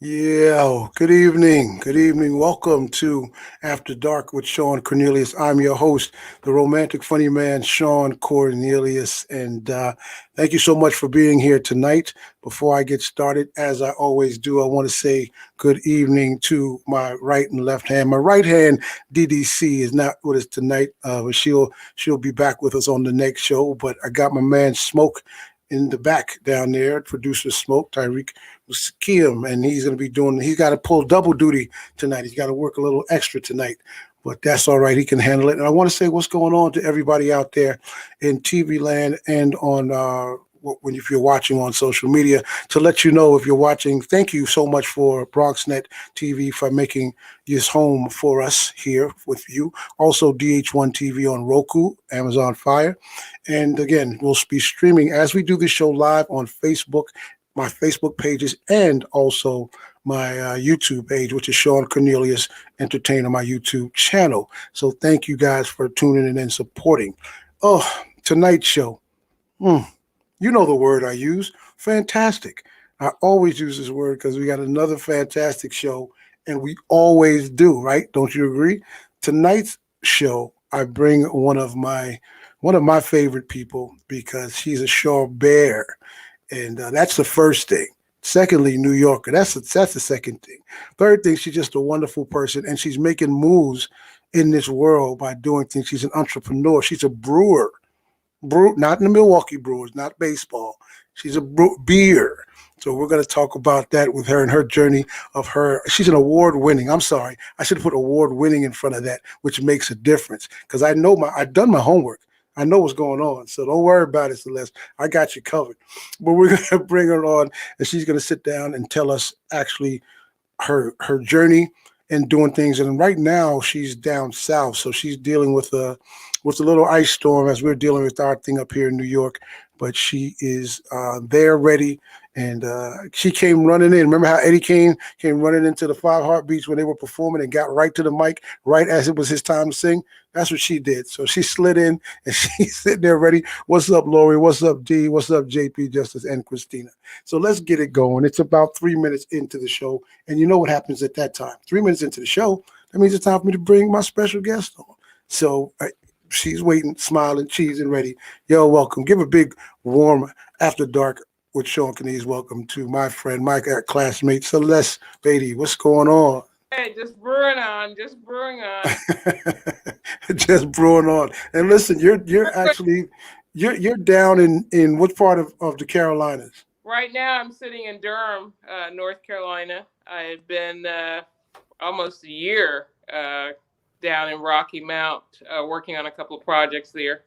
Yeah, good evening. Good evening. Welcome to After Dark with Shawn Cornelius. I'm your host, the romantic funny man, Shawn Cornelius. And thank you so much for being here tonight. Before I get started, as I always do, I want to say good evening to my right and left hand. My right hand, DDC, is not with us tonight, but she'll be back with us on the next show. But I got my man Smoke in the back down there, producer Smoke, Tyreek Kim, and he's going to be doing. He's got to pull double duty tonight. He's got to work a little extra tonight, but that's all right. He can handle it. And I want to say what's going on to everybody out there in TV land and on. When if you're watching on social media, to let you know if you're watching, thank you so much for BronxNet TV for making this home for us here with you. Also, DH1 TV on Roku, Amazon Fire, and again, we'll be streaming as we do this show live on Facebook, my Facebook pages, and also my YouTube page, which is Shawn Cornelius Entertainer, my YouTube channel. So thank you guys for tuning in and supporting. Oh, tonight's show. Mm, you know the word I use. Fantastic. I always use this word because we got another fantastic show, and we always do, right? Don't you agree? Tonight's show, I bring one of my favorite people because she's a Shaw Bear, and that's the first thing. Secondly, New Yorker. That's the second thing. Third thing, she's just a wonderful person, and she's making moves in this world by doing things. She's an entrepreneur. She's a brewer. Brew, not in the Milwaukee Brewers, not baseball. She's a beer. So we're going to talk about that with her and her journey of her. She's an award winning. I'm sorry, I should have put award winning in front of that, which makes a difference because I've done my homework. I know what's going on. So don't worry about it, Celeste. I got you covered. But we're going to bring her on, and she's going to sit down and tell us actually her journey and doing things. And right now she's down south, so she's dealing with a little ice storm as we're dealing with our thing up here in New York. But she is there ready, and she came running in. Remember how Eddie came running into the Five Heartbeats when they were performing and got right to the mic right as it was his time to sing? That's what she did. So she slid in and she's sitting there ready. What's up, Lori? What's up, D? What's up, JP Justice and Christina? So let's get it going. It's about 3 minutes into the show, and you know what happens at that time. 3 minutes into the show, that means it's time for me to bring my special guest on. So she's waiting, smiling, cheesing, ready. Yo, welcome. Give a big, warm After Dark with Shawn Cornelius. Welcome to my friend, my classmate, Celeste Beatty. What's going on? Hey, just brewing on, just brewing on. Just brewing on. And listen, you're actually you're down in what part of the Carolinas? Right now, I'm sitting in Durham, North Carolina. I've been almost a year down in Rocky Mount, working on a couple of projects there.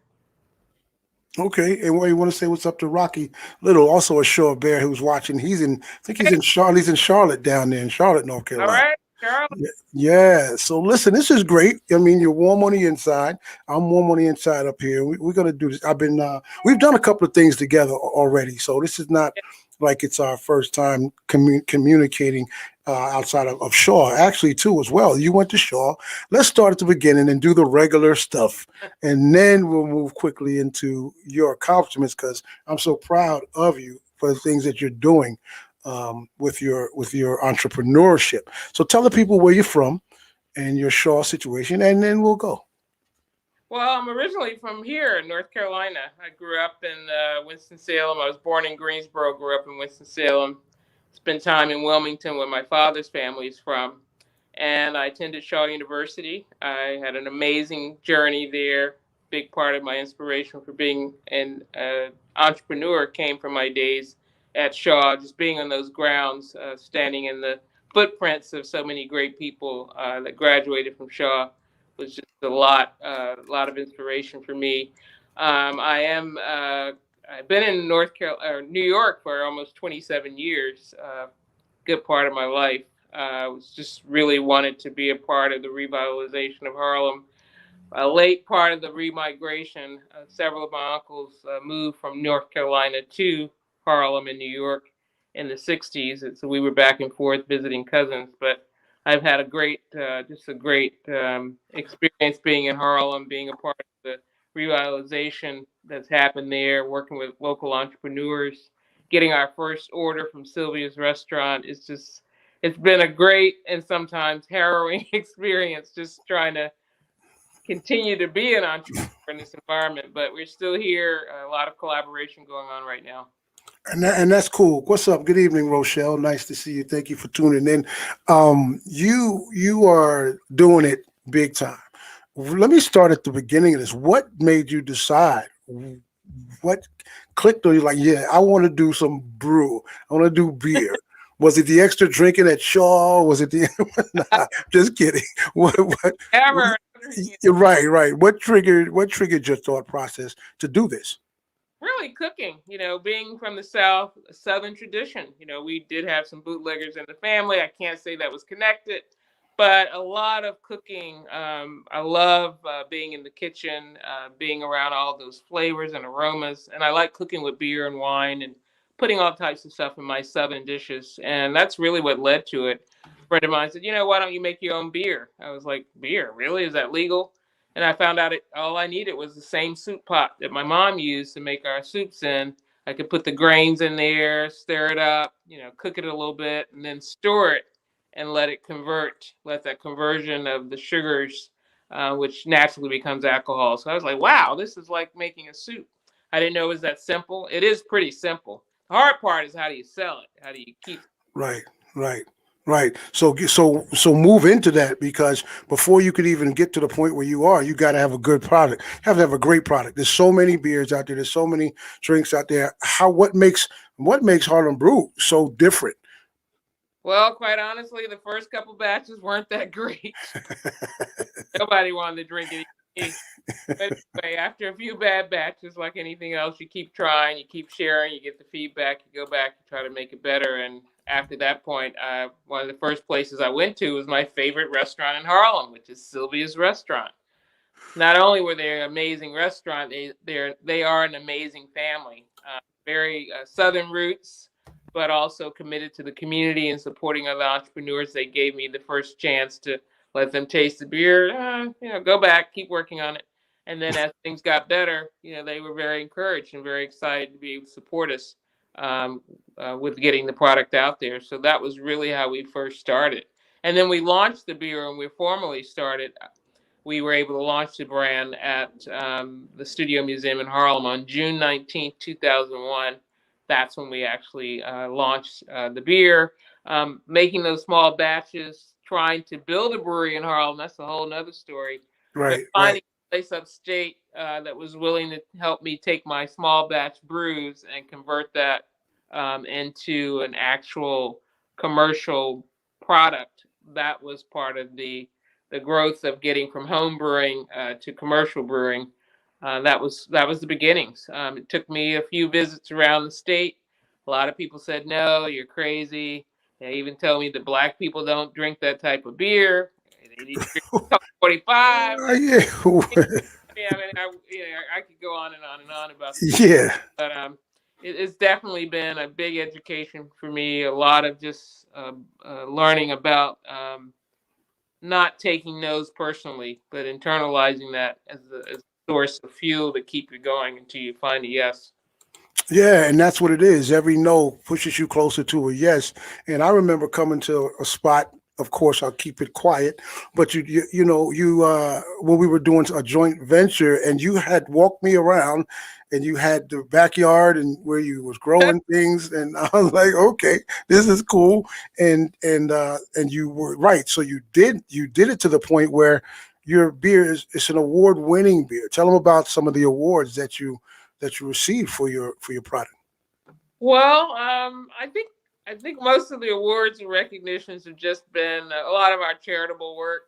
Okay, and what you want to say? What's up to Rocky Little, also a Shaw Bear who's watching. I think he's in Charlotte. He's in Charlotte down there in Charlotte, North All Carolina. right, Charlotte. Yeah. So listen, this is great. I mean, you're warm on the inside. I'm warm on the inside up here. We're gonna do this. We've done a couple of things together already. So this is not like it's our first time communicating outside of Shaw. Actually, too, as well. You went to Shaw. Let's start at the beginning and do the regular stuff, and then we'll move quickly into your accomplishments because I'm so proud of you for the things that you're doing with your entrepreneurship. So tell the people where you're from and your Shaw situation, and then we'll go. Well, I'm originally from here in North Carolina. I grew up in Winston-Salem. I was born in Greensboro, grew up in Winston-Salem. Spent time in Wilmington, where my father's family is from. And I attended Shaw University. I had an amazing journey there. Big part of my inspiration for being an entrepreneur came from my days at Shaw, just being on those grounds, standing in the footprints of so many great people that graduated from Shaw was just a lot of inspiration for me. I am I've been in North Carolina, or New York for almost 27 years, good part of my life. Was just really wanted to be a part of the revitalization of Harlem. A late part of the remigration, several of my uncles moved from North Carolina to Harlem in New York in the 60s. And so we were back and forth visiting cousins. But I've had just a great experience being in Harlem, being a part of the revitalization that's happened there, working with local entrepreneurs, getting our first order from Sylvia's restaurant is just it's been a great and sometimes harrowing experience just trying to continue to be an entrepreneur in this environment. But we're still here. A lot of collaboration going on right now. And that's cool. What's up? Good evening, Rochelle. Nice to see you. Thank you for tuning in. You are doing it big time. Let me start at the beginning of this. What made you decide? What clicked on you? Like, yeah, I want to do some brew. I want to do beer. Was it the extra drinking at Shaw? Was it the? Nah, just kidding. What? Ever, You're right, right. What triggered your thought process to do this? really cooking, being from the South, Southern tradition. We did have some bootleggers in the family. I can't say that was connected, but a lot of cooking. I love being in the kitchen, being around all those flavors and aromas. And I like cooking with beer and wine and putting all types of stuff in my Southern dishes. And that's really what led to it. A friend of mine said, why don't you make your own beer? I was like, beer? Really? Is that legal? And I found out all I needed was the same soup pot that my mom used to make our soups in. I could put the grains in there, stir it up, cook it a little bit, and then store it and let it convert, let that conversion of the sugars, which naturally becomes alcohol. So I was like, wow, this is like making a soup. I didn't know it was that simple. It is pretty simple. The hard part is how do you sell it? How do you keep Right, right, right. So move into that because before you could even get to the point where you are, you got to have a good product. You have to have a great product. There's so many beers out there. There's so many drinks out there. What makes Harlem Brew so different? Well, quite honestly, the first couple batches weren't that great. Nobody wanted to drink it. But anyway, after a few bad batches, like anything else, you keep trying, you keep sharing, you get the feedback, you go back, you try to make it better. And after that point, one of the first places I went to was my favorite restaurant in Harlem, which is Sylvia's Restaurant. Not only were they an amazing restaurant, they are an amazing family. Very Southern roots, but also committed to the community and supporting other entrepreneurs. They gave me the first chance to let them taste the beer. Go back, keep working on it. And then as things got better, they were very encouraged and very excited to be able to support us with getting the product out there. So that was really how we first started. And then we launched the beer and we formally started. We were able to launch the brand at the Studio Museum in Harlem on June 19th, 2001. That's when we actually launched the beer, making those small batches, trying to build a brewery in Harlem. That's a whole nother story. But Right, right, finding a place upstate that was willing to help me take my small batch brews and convert that into an actual commercial product. That was part of the growth of getting from home brewing to commercial brewing. That was the beginnings. It took me a few visits around the state. A lot of people said, "No, you're crazy." They even tell me that black people don't drink that type of beer. They need to drink 45. yeah, Yeah, I mean, I could go on and on and on about this, yeah, but it's definitely been a big education for me. A lot of just learning about not taking no's personally, but internalizing that as a source of fuel to keep you going until you find a yes. yeah. And that's what it is. Every no pushes you closer to a yes. And I remember coming to a spot. Of course, I'll keep it quiet. But you when we were doing a joint venture, and you had walked me around, and you had the backyard and where you was growing things, and I was like, okay, this is cool. And you were right. So you did it to the point where your beer is an award winning beer. Tell them about some of the awards that you received for your product. Well, I think most of the awards and recognitions have just been a lot of our charitable work.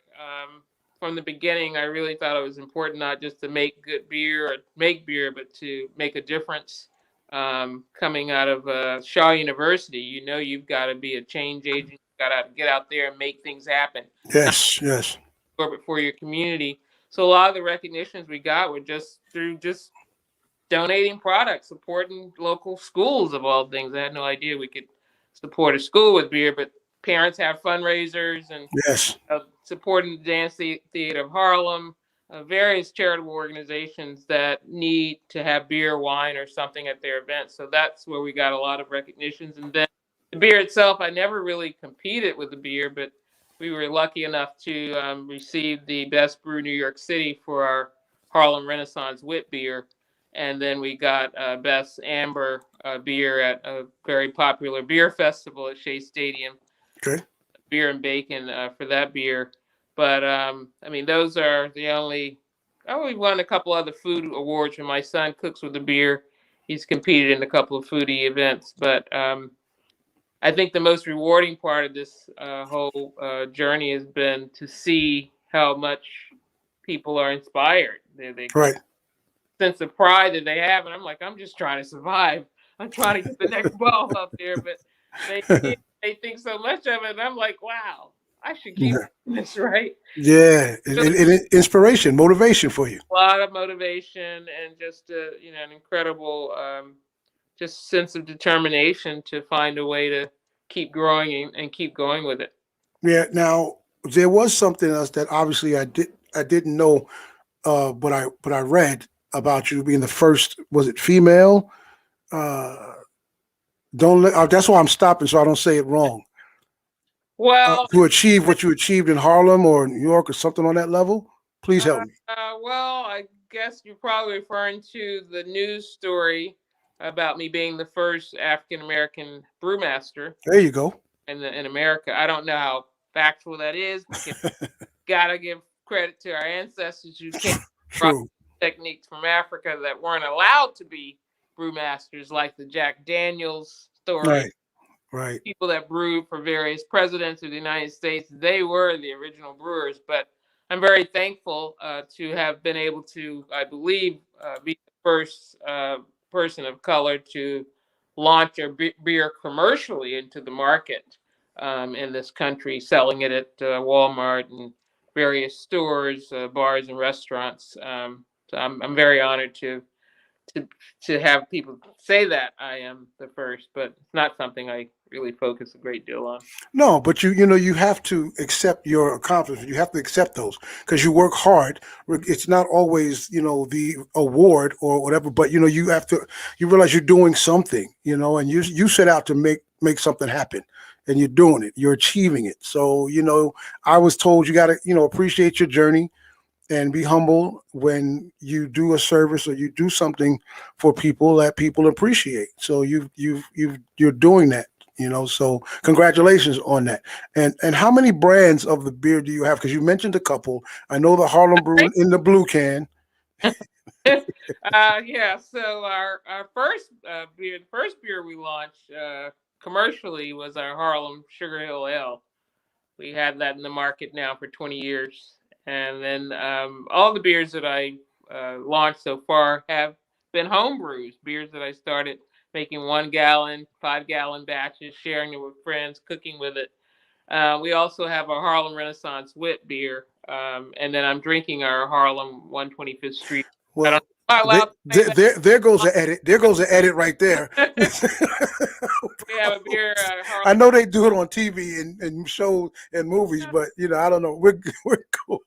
From the beginning, I really thought it was important not just to make good beer or make beer, but to make a difference. Coming out of Shaw University, you've got to be a change agent. You've got to get out there and make things happen. Not Yes, yes, but for your community. So a lot of the recognitions we got were just through just donating products, supporting local schools of all things. I had no idea we could support a school with beer, but parents have fundraisers and yes. supporting the Dance Theater of Harlem, various charitable organizations that need to have beer, wine, or something at their events. So that's where we got a lot of recognitions. And then The beer itself, I never really competed with the beer, but we were lucky enough to receive the Best Brew New York City for our Harlem Renaissance Wit beer. And then we got Best Amber beer at a very popular beer festival at Shea Stadium. Okay. Beer and bacon for that beer. But I mean, those are the only. Oh, we won a couple other food awards when my son cooks with the beer. He's competed in a couple of foodie events, but I think the most rewarding part of this whole journey has been to see how much people are inspired. They Right. sense of pride that they have, and I'm like, I'm just trying to survive. I'm trying to get the next ball up there, but they think so much of it, and I'm like, wow, I should keep doing this, right? Yeah, inspiration, motivation for you. A lot of motivation and just an incredible just sense of determination to find a way to keep growing and keep going with it. Yeah. Now there was something else that obviously I didn't know, but I read about you being the first. Was it female? Don't let. That's why I'm stopping so I don't say it wrong. Well, to achieve what you achieved in Harlem or New York or something on that level. Please help me. Well, I guess you're probably referring to the news story about me being the first African American brewmaster. There you go. In America, I don't know how factual that is. Gotta give credit to our ancestors who came from techniques from Africa that weren't allowed to be brewmasters, like the Jack Daniels story. Right. People that brewed for various presidents of the United States, they were the original brewers. But I'm very thankful to have been able to, I believe, be the first person of color to launch a beer commercially into the market in this country, selling it at Walmart and various stores, bars, and restaurants. So I'm very honored to have people say that I am the first, but it's not something I really focus a great deal on. No, but you have to accept your accomplishments. You have to accept those because you work hard. It's not always the award or whatever, but you have to. You realize you're doing something, and you set out to make something happen, and you're doing it. You're achieving it. So I was told you got to appreciate your journey and be humble when you do a service or you do something for people that people appreciate. So you're doing that. So congratulations on that. And how many brands of the beer do you have? Because you mentioned a couple. I know the Harlem Brew in the blue can. Yeah. So our first beer, the first beer we launched commercially was our Harlem Sugar Hill Ale. We had that in the market now for 20 years, and then all the beers that I launched so far have been home brews, beers that I started making 1 gallon, 5 gallon batches, sharing it with friends, cooking with it. We also have our Harlem Renaissance Wit beer, and then I'm drinking our Harlem 125th Street. Well, there goes the edit. There goes the edit right there. We have a beer. I know they do it on TV and shows and movies, but I don't know. We're cool.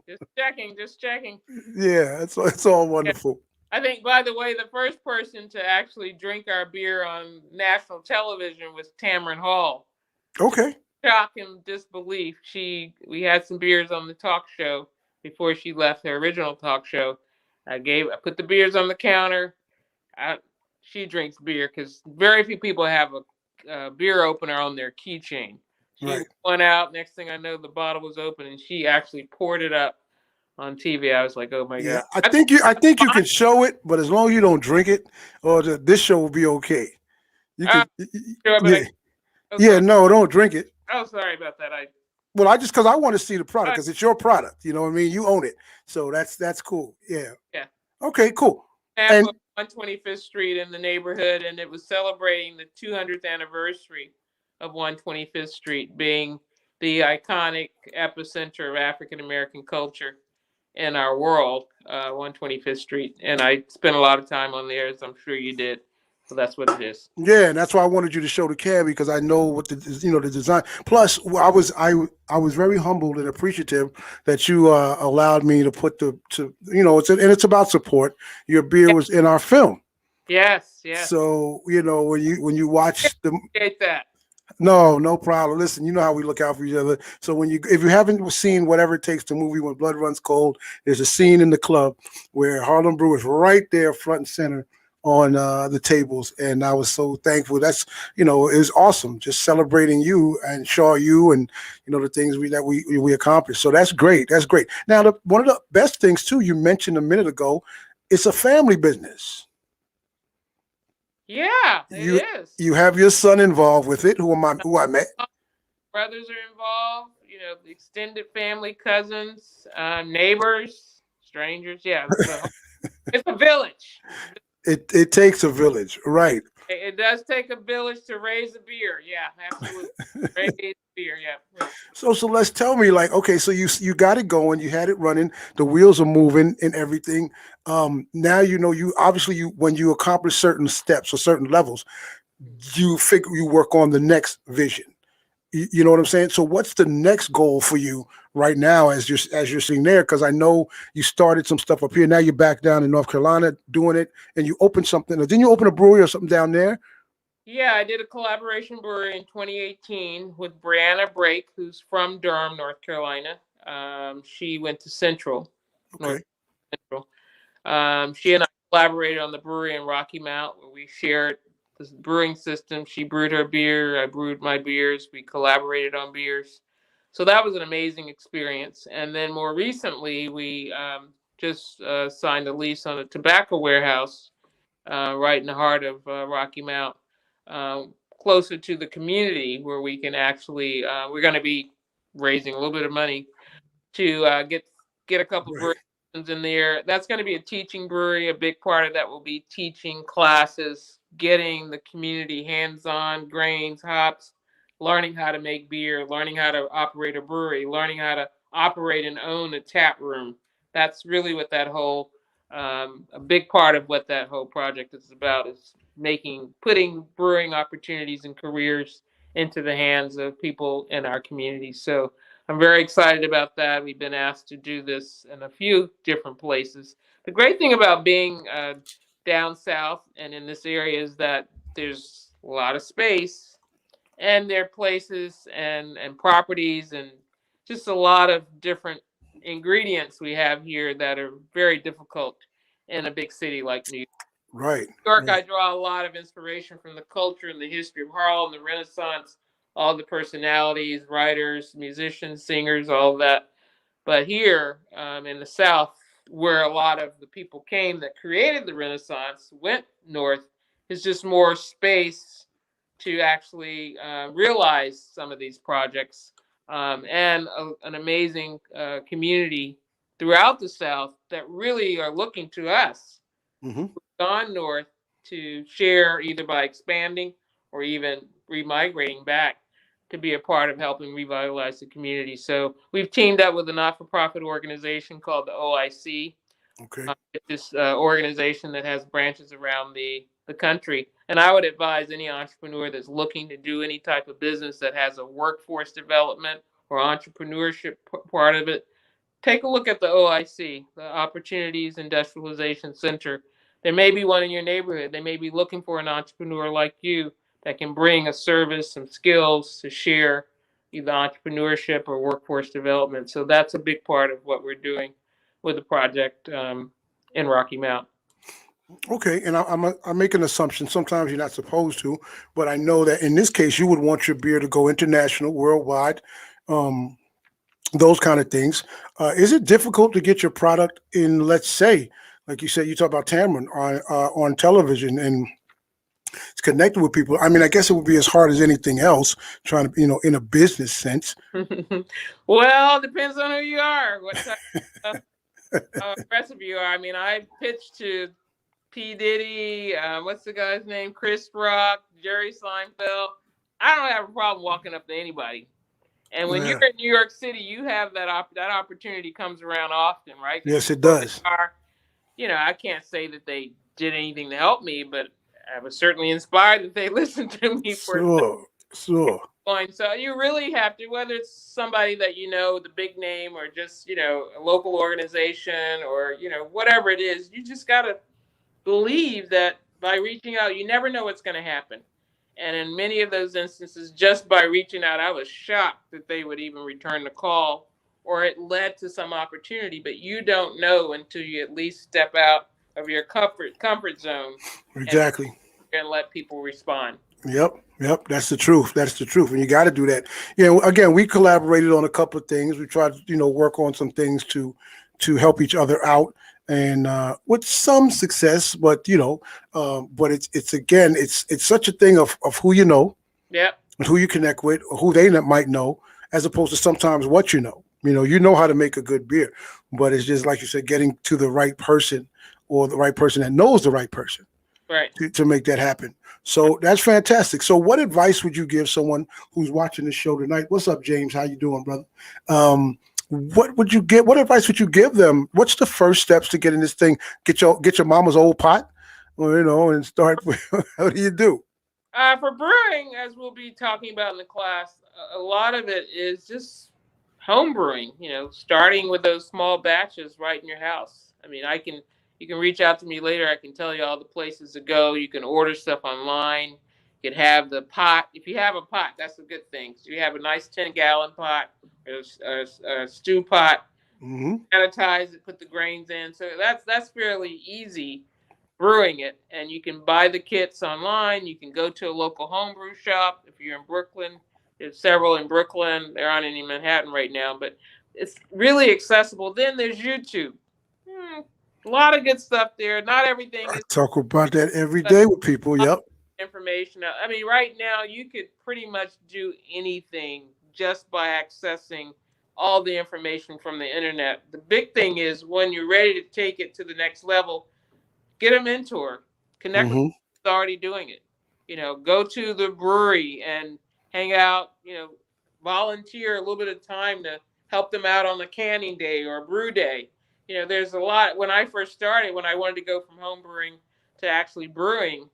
Just checking. Yeah, it's all wonderful. I think, by the way, the first person to actually drink our beer on national television was Tamron Hall. Okay. Shock and disbelief. We had some beers on the talk show before she left her original talk show. I put the beers on the counter. She drinks beer because very few people have a beer opener on their keychain. She went out. Next thing I know, the bottle was open, and she actually poured it up on TV. I was like, "Oh my god!" I think you can show it, but as long as you don't drink it, or this show will be okay. You can. No, don't drink it. Oh, sorry about that. Well, because I want to see the product because it's your product. You know what I mean? You own it, so that's cool. Yeah. Yeah. Okay. Cool. And 125th Street in the neighborhood, and it was celebrating the 200th anniversary of 125th Street being the iconic epicenter of African American culture in our world, 125th Street. And I spent a lot of time on there, as I'm sure you did. So that's what it is. Yeah, and that's why I wanted you to show the can because I know what the design. Plus, I was very humbled and appreciative that you allowed me to put it's about support. Your beer was in our film. Yes. So when you watch appreciate that. No, no problem. Listen, you know how we look out for each other. So if you haven't seen Whatever It Takes, the movie When Blood Runs Cold, there's a scene in the club where Harlem Brew is right there, front and center on the tables, and I was so thankful. That's it was awesome, just celebrating you and Shaw you, and the things we accomplished. So that's great. That's great. Now, one of the best things too, you mentioned a minute ago, it's a family business. Yeah, it You is. you have your son involved with it, who I met. Brothers are involved. The extended family, cousins, neighbors, strangers. Yeah, it's a village. It takes a village, right? It does take a village to raise a beer. Yeah, absolutely. Raise a beer. Yeah. So Celeste, tell me, like, okay, so you got it going, you had it running, the wheels are moving and everything. Now you obviously when you accomplish certain steps or certain levels, you work on the next vision. You know what I'm saying? So what's the next goal for you right now as you're sitting there? Because I know you started some stuff up here. Now you're back down in North Carolina doing it, and you opened something. Didn't you open a brewery or something down there? Yeah, I did a collaboration brewery in 2018 with Brianna Brake, who's from Durham, North Carolina. She went to North Okay, Central. She and I collaborated on the brewery in Rocky Mount, where we shared the brewing system. She brewed her beer, I brewed my beers. We collaborated on beers. So that was an amazing experience. And then more recently, we just signed a lease on a tobacco warehouse right in the heart of Rocky Mount, closer to the community where we can actually, we're going to be raising a little bit of money to get a couple right. breweries in there. That's going to be a teaching brewery. A big part of that will be teaching classes, getting the community hands-on grains, hops, learning how to make beer, learning how to operate a brewery, learning how to operate and own a tap room. That's really what that whole a big part of what that whole project is about is putting brewing opportunities and careers into the hands of people in our community. So I'm very excited about that. We've been asked to do this in a few different places. The great thing about being down south and in this area is that there's a lot of space, and there are places and properties and just a lot of different ingredients we have here that are very difficult in a big city like New York. Right, York, right. I draw a lot of inspiration from the culture and the history of Harlem, the Renaissance, all the personalities, writers, musicians, singers, all of that. But here in the South, where a lot of the people came that created the Renaissance, went north, is just more space to actually realize some of these projects, and an amazing community throughout the South that really are looking to us Hmm. gone north to share either by expanding or even remigrating back to be a part of helping revitalize the community. So we've teamed up with a not-for-profit organization called the OIC. Okay. It's this organization that has branches around the country. And I would advise any entrepreneur that's looking to do any type of business that has a workforce development or entrepreneurship part of it, take a look at the OIC, the Opportunities Industrialization Center. There may be one in your neighborhood. They may be looking for an entrepreneur like you that can bring a service, some skills to share either entrepreneurship or workforce development. So that's a big part of what we're doing with the project in Rocky Mount. Okay, and I make an assumption. Sometimes you're not supposed to, but I know that in this case, you would want your beer to go international, worldwide, um, those kind of things. Is it difficult to get your product in, let's say, like you said, you talk about Tamron on television and it's connected with people? I mean, I guess it would be as hard as anything else, trying to, in a business sense. Well, depends on who you are, what type of recipe you are. I mean, I pitched to P. Diddy, what's the guy's name? Chris Rock, Jerry Seinfeld. I don't have a problem walking up to anybody. And when you're Yeah. in New York City, you have that opportunity comes around often, right? Because you Yes, it know where they does. are. I can't say that they did anything to help me, but I was certainly inspired that they listened to me for a Sure, sure. point. So you really have to, whether it's somebody that the big name, or just a local organization, or whatever it is, you just gotta believe that by reaching out, you never know what's going to happen. And in many of those instances, just by reaching out, I was shocked that they would even return the call, or it led to some opportunity. But you don't know until you at least step out of your comfort zone and Exactly. let people respond. Yep, yep, that's the truth. That's the truth, and you got to do that. Again, we collaborated on a couple of things. We tried, work on some things to help each other out, and with some success. But it's again, it's such a thing of who you know, Yep. and who you connect with, or who they might know, as opposed to sometimes what you know. You know how to make a good beer, but it's just like you said, getting to the right person or the right person that knows the right person Right. to make that happen. So that's fantastic. So what advice would you give someone who's watching the show tonight? What's up, James? How you doing, brother? What would you get? What advice would you give them? What's the first steps to getting this thing? Get your mama's old pot, and start. How do you do? For brewing, as we'll be talking about in the class, a lot of it is just home brewing. Starting with those small batches right in your house. I mean, you can reach out to me later. I can tell you all the places to go. You can order stuff online. You can have the pot. If you have a pot, that's a good thing. So you have a nice 10-gallon pot or a stew pot. Mm-hmm. Sanitize it, put the grains in. So that's fairly easy brewing it, and you can buy the kits online. You can go to a local homebrew shop if you're in Brooklyn. There's several in Brooklyn. There aren't any in Manhattan right now, but it's really accessible. Then there's YouTube. A lot of good stuff there. Not everything I is talk about that every day with people. Yep. information. I mean, right now you could pretty much do anything just by accessing all the information from the internet. The big thing is when you're ready to take it to the next level, get a mentor, connect with Mm-hmm. who's already doing it. Go to the brewery and hang out. Volunteer a little bit of time to help them out on a canning day or a brew day. There's a lot. When I first started, when I wanted to go from home brewing to actually brewing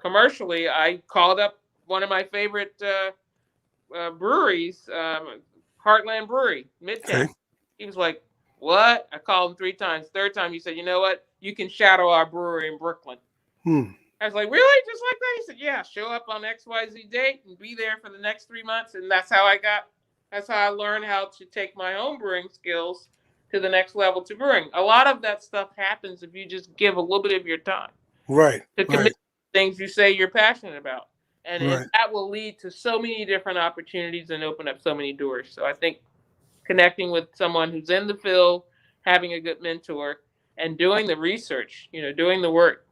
commercially, I called up one of my favorite breweries, Heartland Brewery, Midtown. Okay. He was like, "What?" I called him 3 times. Third time, he said, "You know what? You can shadow our brewery in Brooklyn." Hmm. I was like, "Really? Just like that?" He said, "Yeah, show up on XYZ date and be there for the next 3 months." And that's how I learned how to take my home brewing skills to the next level to brewing. A lot of that stuff happens if you just give a little bit of your time Right. to commit Right. to things you say you're passionate about. And Right. that will lead to so many different opportunities and open up so many doors. So I think connecting with someone who's in the field, having a good mentor, and doing the research, doing the work.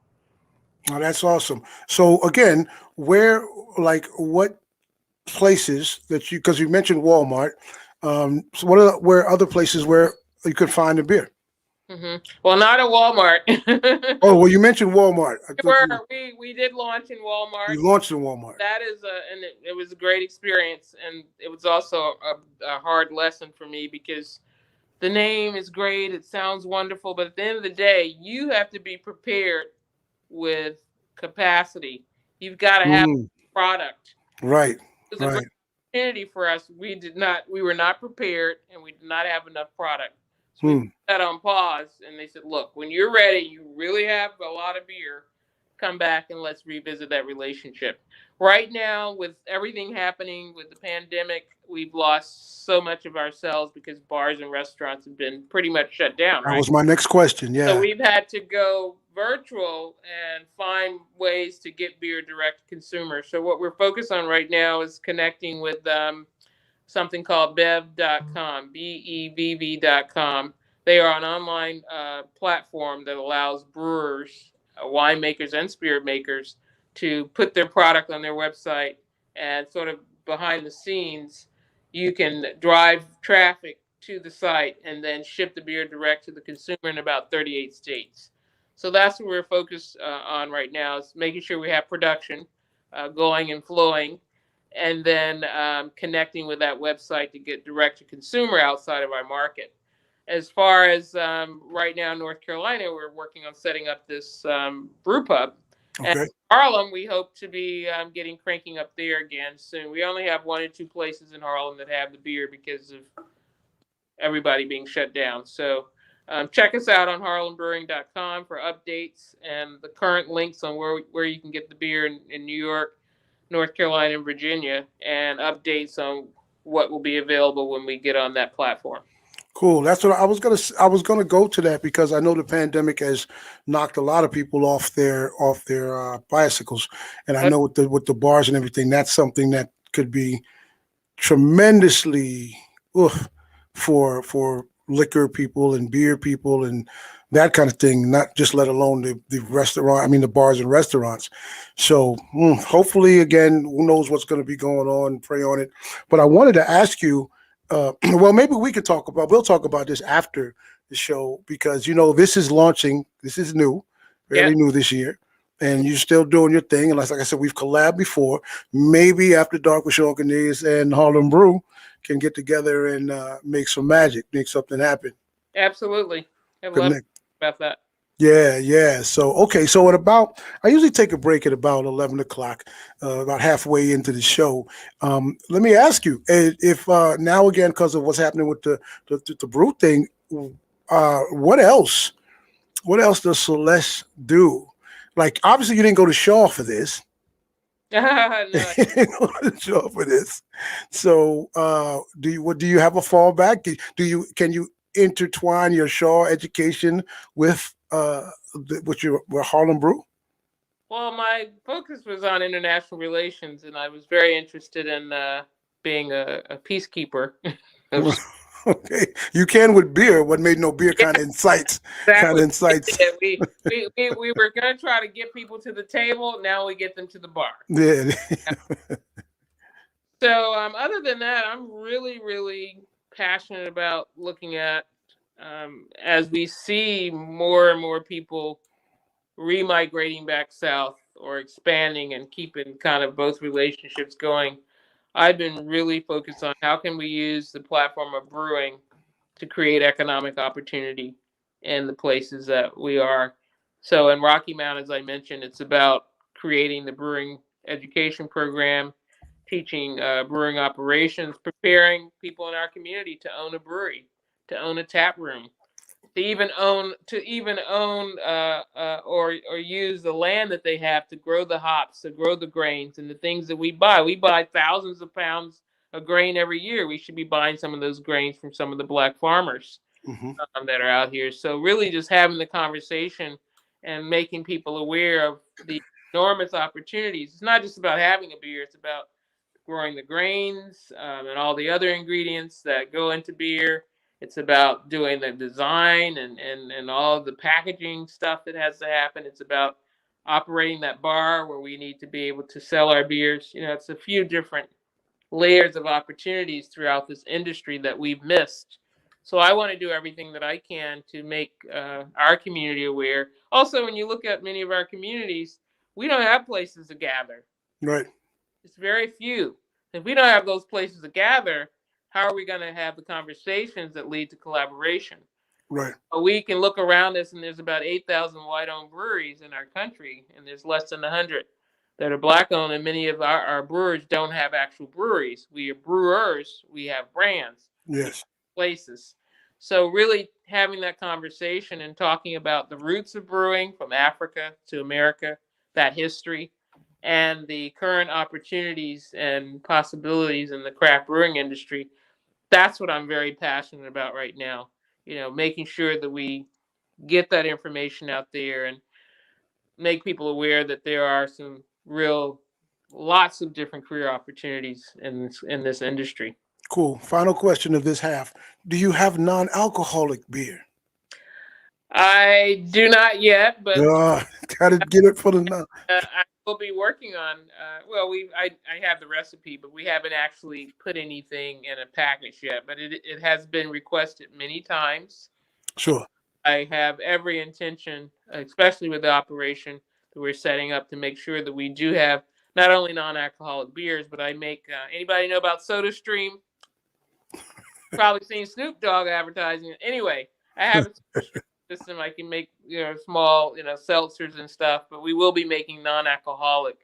Oh, that's awesome. So again, what places that because you mentioned Walmart. So where other places where you could find the beer? Well, not at Walmart. Oh, well, you mentioned Walmart. I we thought were you we did launch in Walmart. you launched in Walmart. That is and it was a great experience, and it was also a hard lesson for me because the name is great. It sounds wonderful, but at the end of the day, you have to be prepared with capacity. You've got to have Mm, a product. right. It was a great Right. opportunity for us. We were not prepared, and we did not have enough product. So we put Hmm. that on pause, and they said, "Look, when you're ready, you really have a lot of beer. Come back and let's revisit that relationship." Right now, with everything happening with the pandemic, we've lost so much of ourselves because bars and restaurants have been pretty much shut down, That right? was my next question. So Yeah. we've had to go virtual and find ways to get beer direct to consumers. So what we're focused on right now is connecting with something called bev.com, BEVV.com. They are an online platform that allows brewers, winemakers, and spirit makers to put their product on their website, and sort of behind the scenes, you can drive traffic to the site and then ship the beer direct to the consumer in about 38 states. So that's what we're focused on right now, is making sure we have production going and flowing, and then connecting with that website to get direct to consumer outside of our market. As far as right now in North Carolina, we're working on setting up this brew pub. And Okay. Harlem, we hope to be getting cranking up there again soon. We only have 1 or 2 places in Harlem that have the beer because of everybody being shut down. So check us out on harlembrewing.com for updates and the current links on where you can get the beer in New York. North Carolina, and Virginia, and updates on what will be available when we get on that platform. Cool. That's what I was gonna go to that because I know the pandemic has knocked a lot of people off their bicycles, and I know with the bars and everything, that's something that could be tremendously ugh, for liquor people and beer people and that kind of thing. Not just let alone the restaurant. I mean the bars and restaurants. So hopefully, again, who knows what's going to be going on? Pray on it. But I wanted to ask you. Well, maybe we could talk about. We'll talk about this after the show because this is launching. This is new, Yeah, fairly new this year, and you're still doing your thing. And like I said, we've collabed before. Maybe After Dark with Shawn Cornelius and Harlem Brew can get together and make some magic, make something happen. absolutely. I love Connect. about that. Yeah, yeah. So okay, so at about I usually take a break at about 11 o'clock, about halfway into the show. Let me ask you if now again because of what's happening with the brew thing, what else? What else does Celeste do? Like obviously you didn't go to Shaw for this. No, Sure for this. So, do you have a fallback? Can you intertwine your Shaw education with with your with Harlem Brew? well, my focus was on international relations, and I was very interested in being a peacekeeper. Okay, you can with beer. What made no beer kind of insights, kind Exactly. of insights. Yeah, we were going to try to get people to the table. Now we get them to the bar. Yeah, So, other than that, I'm really, really passionate about looking at as we see more and more people remigrating back south or expanding and keeping kind of both relationships going. I've been really focused on how can we use the platform of brewing to create economic opportunity in the places that we are. So in Rocky Mount, as I mentioned, it's about creating the brewing education program, teaching brewing operations, preparing people in our community to own a brewery, to own a tap room, or use the land that they have to grow the hops, to grow the grains and the things that we buy. We buy thousands of pounds of grain every year. We should be buying some of those grains from some of the black farmers hmm that are out here. So really, just having the conversation and making people aware of the enormous opportunities. It's not just about having a beer; it's about growing the grains and all the other ingredients that go into beer. It's about doing the design and all the packaging stuff that has to happen. It's about operating that bar where we need to be able to sell our beers. It's a few different layers of opportunities throughout this industry that we've missed. So I want to do everything that I can to make our community aware. Also, when you look at many of our communities, we don't have places to gather. right, It's very few. If we don't have those places to gather, how are we going to have the conversations that lead to collaboration? right. We can look around us, and there's about 8,000 white-owned breweries in our country, and there's less than 100 that are black-owned, and many of our brewers don't have actual breweries. We are brewers. We have brands. We Yes, have places. So really having that conversation and talking about the roots of brewing from Africa to America, that history, and the current opportunities and possibilities in the craft brewing industry, that's what I'm very passionate about right now. Making sure that we get that information out there and make people aware that there are some real lots of different career opportunities in this industry. cool. Final question of this half: do you have non-alcoholic beer? I do not yet, but Gotta get it for the non. I will be working on. Well, I have the recipe, but we haven't actually put anything in a package yet. But it has been requested many times. Sure. I have every intention, especially with the operation that we're setting up, to make sure that we do have not only non-alcoholic beers, but I make. Anybody know about SodaStream? Probably seen Snoop Dogg advertising it. Anyway, I have a SodaStream system. I can make small seltzers and stuff, but we will be making non-alcoholic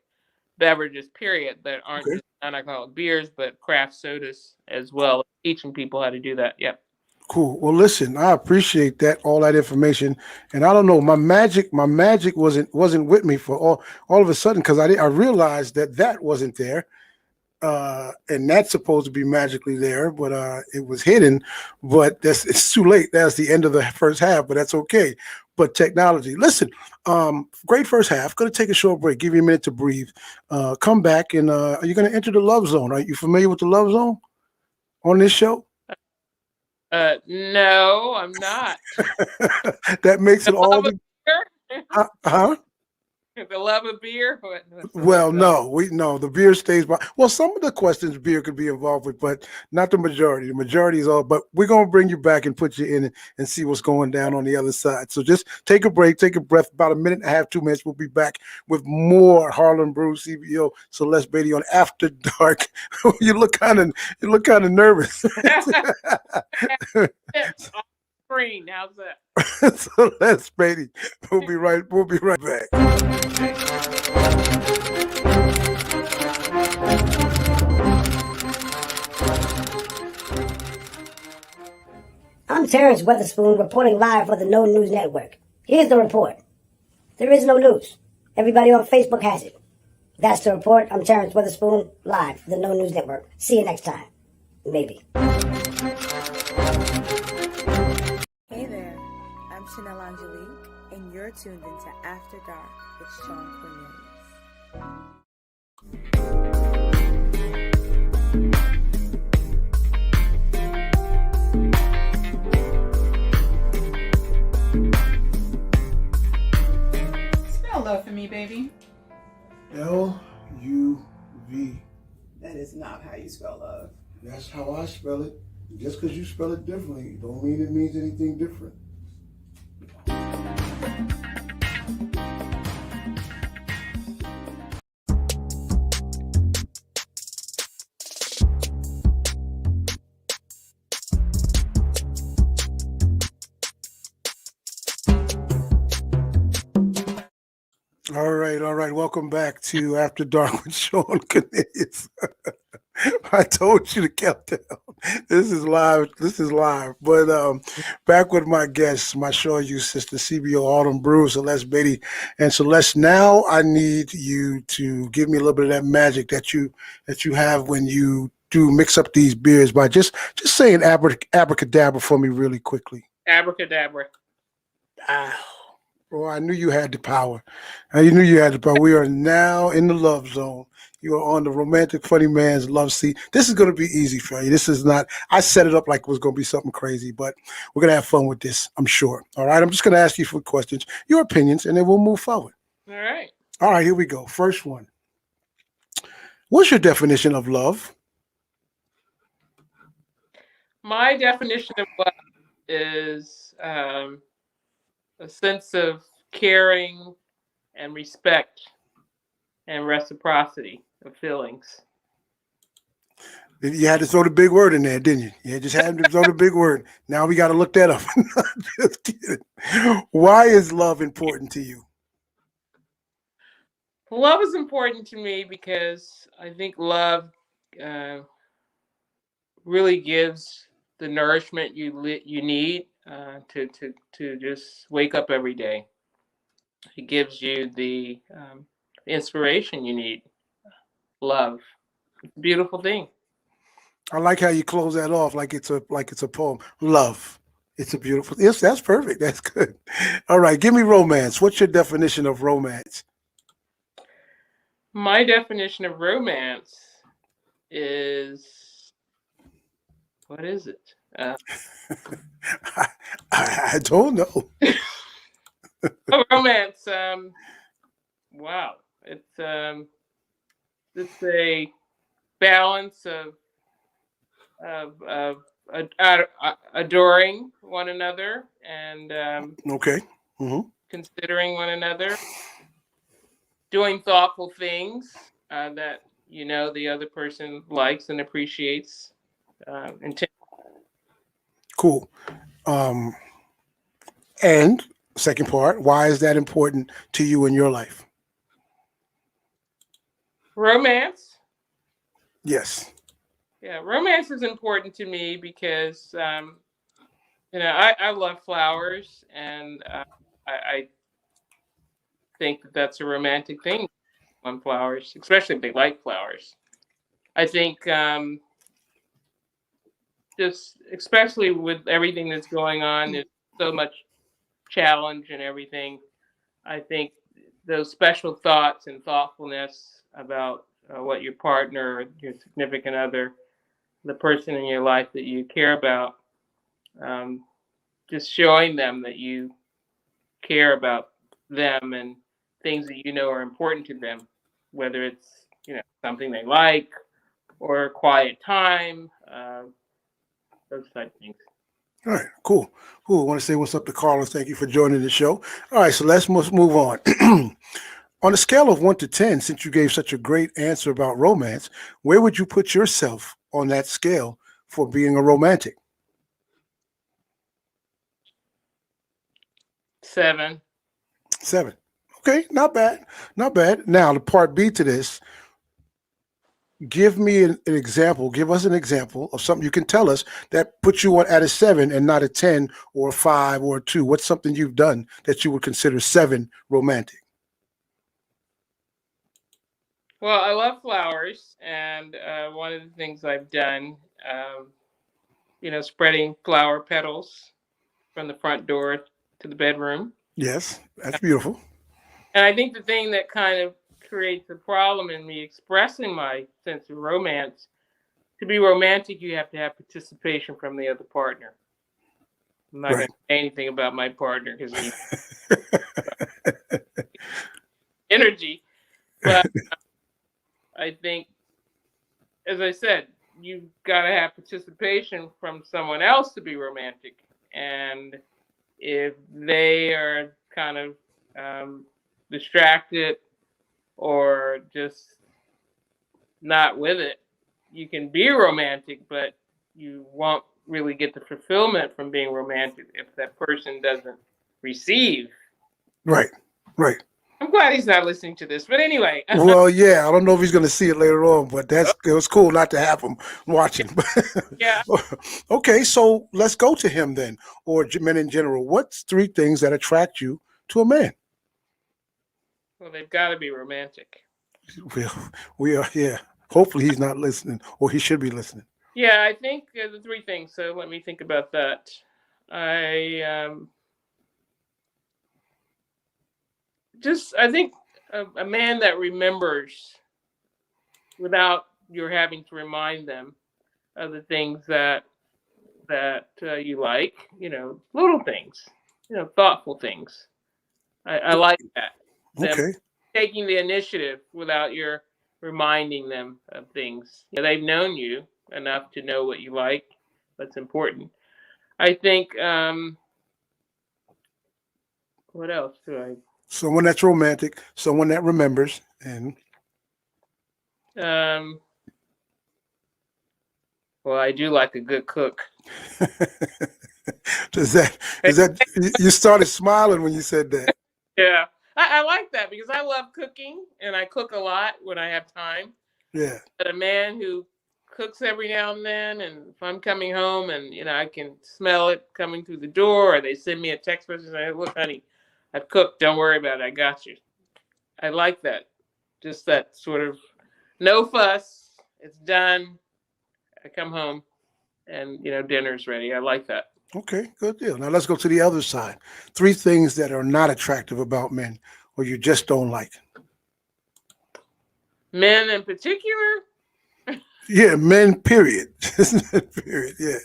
beverages, period, that aren't Okay. just non-alcoholic beers, but craft sodas as well. Teaching people how to do that. Yep. Cool. Well, listen, I appreciate that, all that information. And I don't know, my magic wasn't with me for all of a sudden, because I realized that wasn't there. And that's supposed to be magically there, but it was hidden. But it's too late. That's the end of the first half, but that's okay. But technology. Listen, great first half. Going to take a short break. Give you a minute to breathe. Come back, and are you going to enter the love zone? Are you familiar with the love zone on this show? No, I'm not. That makes The it all love of the beer? huh. The love of beer? Well, What's up? no, the beer stays by. Well, some of the questions beer could be involved with, but not the majority. The majority is all. But we're gonna bring you back and put you in and see what's going down on the other side. So just take a break, take a breath. About a minute and a half, 2 minutes. We'll be back with more Harlem Brew CBO Celeste Beatty on After Dark. you look kind of nervous. It's off screen. How's that? Celeste Beatty. We'll be right back. I'm Terrence Weatherspoon reporting live for the No News Network. Here's the report. There is no news. Everybody on Facebook has it. That's the report. I'm Terrence Weatherspoon live for the No News Network. See you next time. Maybe. Hey there, I'm Chanel Angelique, and you're tuned into After Dark with Shawn Cornelius. Spell love for me, baby. LUV. That is not how you spell love. That's how I spell it. Just because you spell it differently, don't mean it means anything different. All right. Welcome back to After Dark with Shawn Cornelius. I told you to count down. This is live. But back with my guests, my show you sister, CBO Autumn Brew, Celeste Beatty. And Celeste, now I need you to give me a little bit of that magic that you have when you do mix up these beers by just saying abracadabra for me really quickly. Abracadabra. Ah. Well, I knew you had the power. You knew you had the power. We are now in the love zone. You are on the romantic funny man's love seat. This is going to be easy for you. This is not, I set it up like it was going to be something crazy, but we're going to have fun with this, I'm sure. All right. I'm just going to ask you for questions, your opinions, and then we'll move forward. All right. All right. Here we go. First one. What's your definition of love? My definition of love is a sense of caring and respect and reciprocity of feelings. You had to throw the big word in there, didn't you? You just had to throw the big word. Now we got to look that up. Just kidding. Why is love important to you? Love is important to me because I think love really gives the nourishment you need to just wake up every day. It gives you the inspiration you need. Love, it's a beautiful thing. I like how you close that off like it's a poem. Love. It's a beautiful. Yes, that's perfect. That's good. All right, give me romance. What's your definition of romance? My definition of romance is, what is it? I don't know. Romance. Wow, it's a balance of adoring one another and Okay. considering one another, doing thoughtful things that the other person likes and appreciates. Cool. And second part, why is that important to you in your life? Romance. Yes. Yeah, romance is important to me because I love flowers, and I think that that's a romantic thing on flowers, especially if they like flowers. I think just especially with everything that's going on, there's so much challenge and everything. I think those special thoughts and thoughtfulness about what your partner, your significant other, the person in your life that you care about, um, just showing them that you care about them and things that you know are important to them, whether it's something they like or quiet time, those type of things. All right, cool. Cool. I want to say what's up to Carlos. Thank you for joining the show. All right, so let's move on. On a scale of 1 to 10, since you gave such a great answer about romance, where would you put yourself on that scale for being a romantic? 7. 7. Okay, not bad. Not bad. Now, the part B to this, give me an example. Give us an example of something you can tell us that puts you on at a 7 and not a 10 or a 5 or a 2. What's something you've done that you would consider 7 romantic? Well, I love flowers, and one of the things I've done, spreading flower petals from the front door to the bedroom. Yes, that's beautiful. And I think the thing that kind of creates a problem in me expressing my sense of romance, to be romantic, you have to have participation from the other partner. I'm not going to say anything about my partner because energy, but I think, as I said, you've got to have participation from someone else to be romantic. And if they are kind of distracted or just not with it, you can be romantic, but you won't really get the fulfillment from being romantic if that person doesn't receive. Right. I'm glad he's not listening to this, but anyway. Well, yeah, I don't know if he's going to see it later on, but it was cool not to have him watching. Yeah. Okay, so let's go to him then, or men in general. What's 3 things that attract you to a man? Well, they've got to be romantic. We are, yeah. Hopefully he's not listening, or he should be listening. Yeah, I think the 3 things. So let me think about that. I think a man that remembers without you're having to remind them of the things that you like, little things, thoughtful things. I like that. Okay. Taking the initiative without your reminding them of things. They've known you enough to know what you like. That's important. I think, what else do I? Someone that's romantic, someone that remembers, and well, I do like a good cook. is that you started smiling when you said that? Yeah, I like that because I love cooking and I cook a lot when I have time. Yeah. But a man who cooks every now and then, and if I'm coming home and I can smell it coming through the door, or they send me a text message and say, "Look, honey, I've cooked. Don't worry about it. I got you." I like that. Just that sort of no fuss. It's done. I come home and, dinner's ready. I like that. Okay, good deal. Now let's go to the other side. 3 things that are not attractive about men or you just don't like. Men in particular? Yeah, men, period. Period, yeah.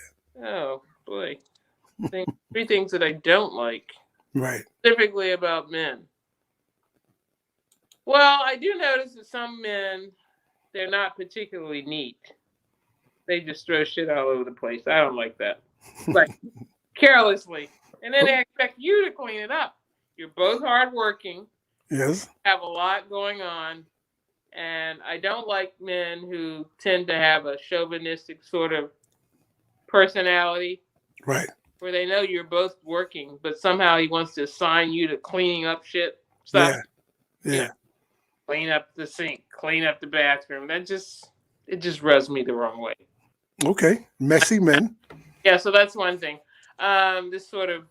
Oh, boy. 3 things that I don't like. Right. Specifically about men. Well, I do notice that some men, they're not particularly neat. They just throw shit all over the place. I don't like that. Like, carelessly. And then they expect you to clean it up. You're both hardworking. Yes. Have a lot going on. And I don't like men who tend to have a chauvinistic sort of personality. Right. Where they know you're both working, but somehow he wants to assign you to cleaning up stuff. Yeah. Clean up the sink, clean up the bathroom. It just rubs me the wrong way. Okay. Messy men. Yeah, so that's one thing. this sort of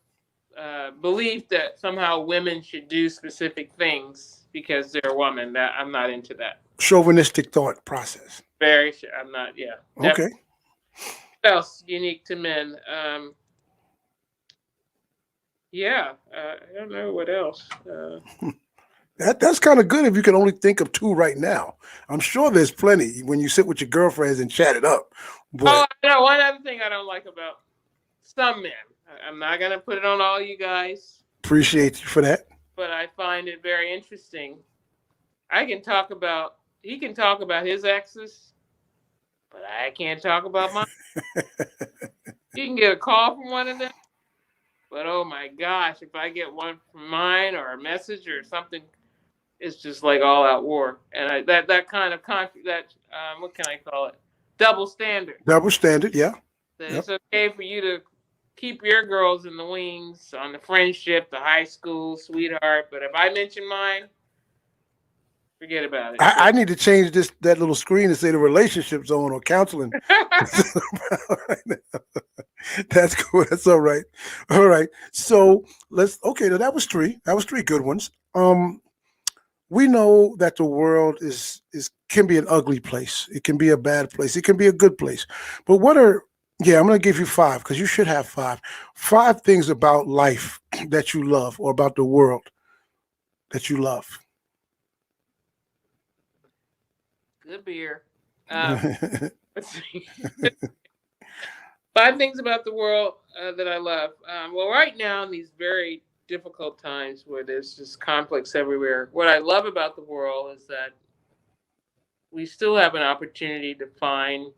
belief that somehow women should do specific things because they're a woman. That I'm not into that. Chauvinistic thought process. Very sure. I'm not. Yeah. Okay. What else unique to men? Yeah. I don't know what else. That's kind of good if you can only think of two right now. I'm sure there's plenty when you sit with your girlfriends and chat it up. But Oh, I know one other thing I don't like about some men. I'm not gonna put it on all you guys, appreciate you for that. but I find it very interesting. He can talk about his exes, but I can't talk about mine. You can get a call from one of them, but oh my gosh, if I get one from mine or a message or something, it's just like all out war. And that kind of what can I call it? Double standard. Double standard, yeah. That It's okay for you to keep your girls in the wings on the friendship, the high school sweetheart, but if I mention mine, forget about it. I need to change that little screen to say the relationship zone or counseling. That's cool. That's all right. All right. So that was three. That was three good ones. We know that the world can be an ugly place. It can be a bad place. It can be a good place. But I'm going to give you five because you should have five. Five things about life that you love or about the world that you love. Good beer. Let's see. Five things about the world that I love. Well, right now in these very difficult times where there's just conflicts everywhere, what I love about the world is that we still have an opportunity to find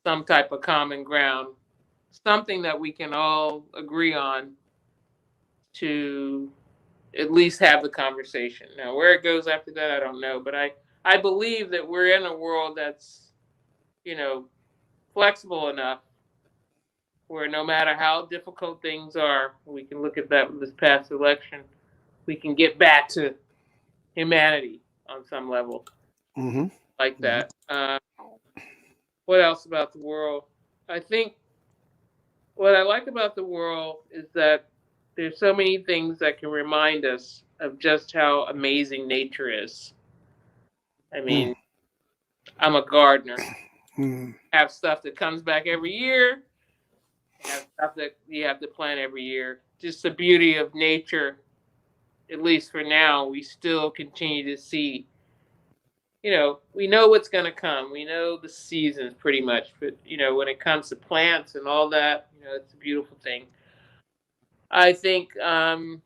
some type of common ground, something that we can all agree on to at least have the conversation. Now, where it goes after that, I don't know, but I believe that we're in a world that's, flexible enough where no matter how difficult things are, we can look at that with this past election, we can get back to humanity on some level like that. What else about the world? I think what I like about the world is that there's so many things that can remind us of just how amazing nature is. I mean, I'm a gardener. Have stuff that comes back every year. Have stuff that you have to plant every year. Just the beauty of nature, at least for now, we still continue to see. We know what's going to come. We know the seasons pretty much. But, when it comes to plants and all that, it's a beautiful thing. I think I'm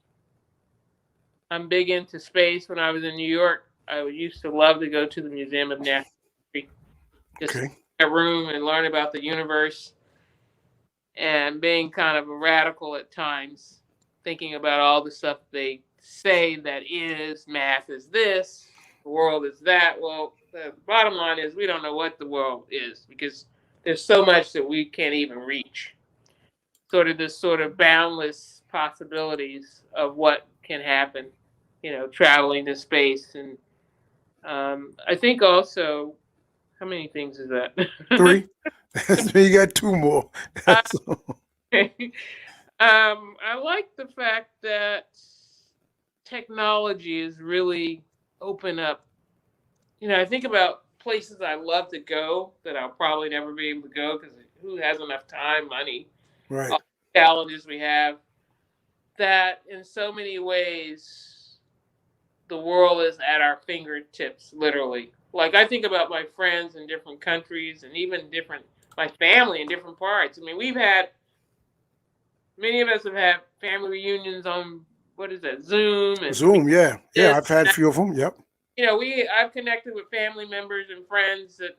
big into space. When I was in New York, I used to love to go to the Museum of Natural History. Just in a room and learn about the universe. And being kind of a radical at times, thinking about all the stuff they say that is, math is this, the world is that. Well, the bottom line is we don't know what the world is because there's so much that we can't even reach. This sort of boundless possibilities of what can happen, traveling to space. And I think also, how many things is that? Three. You got two more. I like the fact that technology is really open up. I think about places I love to go that I'll probably never be able to go because who has enough time, money, right? All the challenges we have. That in so many ways, the world is at our fingertips, literally. Like I think about my friends in different countries and even my family in different parts. I mean, many of us have had family reunions on, Zoom? Zoom, yeah. Yeah, I've had a few of them, yep. I've connected with family members and friends that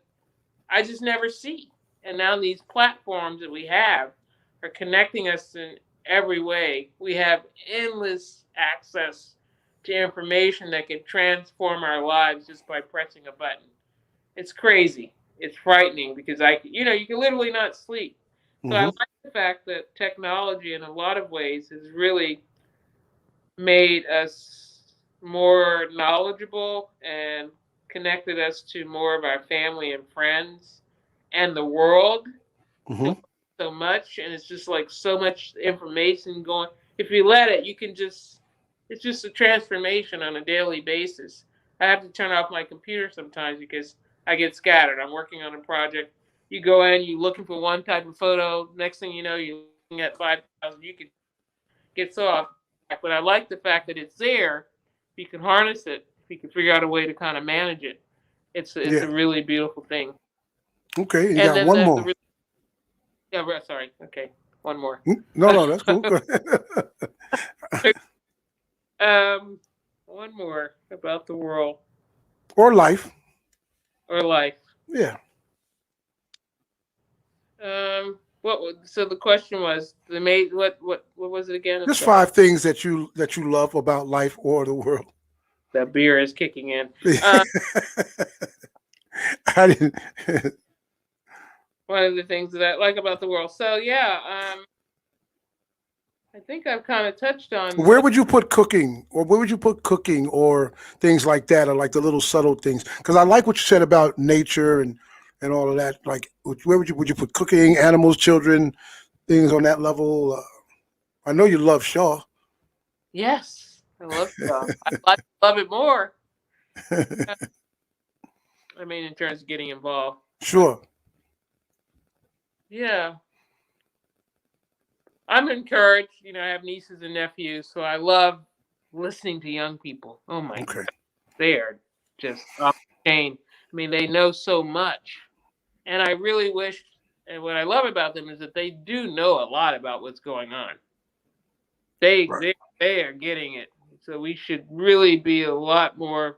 I just never see. And now these platforms that we have are connecting us in every way. We have endless access to information that can transform our lives just by pressing a button. It's crazy. It's frightening because you can literally not sleep. So I like the fact that technology in a lot of ways has really made us more knowledgeable and connected us to more of our family and friends and the world. so much, and it's just like so much information going. If you let it, you can just, it's just a transformation on a daily basis. I have to turn off my computer sometimes because I get scattered. I'm working on a project. You go in, you're looking for one type of photo. Next thing you know, you're looking at 5,000. You could get so off. But I like the fact that it's there. If you can harness it, if you can figure out a way to kind of manage it, it's Yeah. a really beautiful thing. Okay. You And got then one more. yeah, sorry. Okay, one more. No, that's cool. Go ahead. One more about the world Or life. or life. Yeah. So the question was what was it again? I'm Just sorry. 5 things that you love about life or the world. The beer is kicking in. I didn't. One of the things that I like about the world. So yeah, I think I've kind of touched on. Where would you put cooking, or where would you put cooking, or things like that, or like the little subtle things? Because I like what you said about nature and all of that. Like, where would you put cooking, animals, children, things on that level? I know you love Shaw. Yes, I love Shaw. I'd like to love it more. I mean, in terms of getting involved. Sure. Yeah. I'm encouraged. You know, I have nieces and nephews, so I love listening to young people. Oh my Okay. God. They are just off the chain. I mean, they know so much. And I really wish, and what I love about them is that they do know a lot about what's going on. They Right. they are getting it. So we should really be a lot more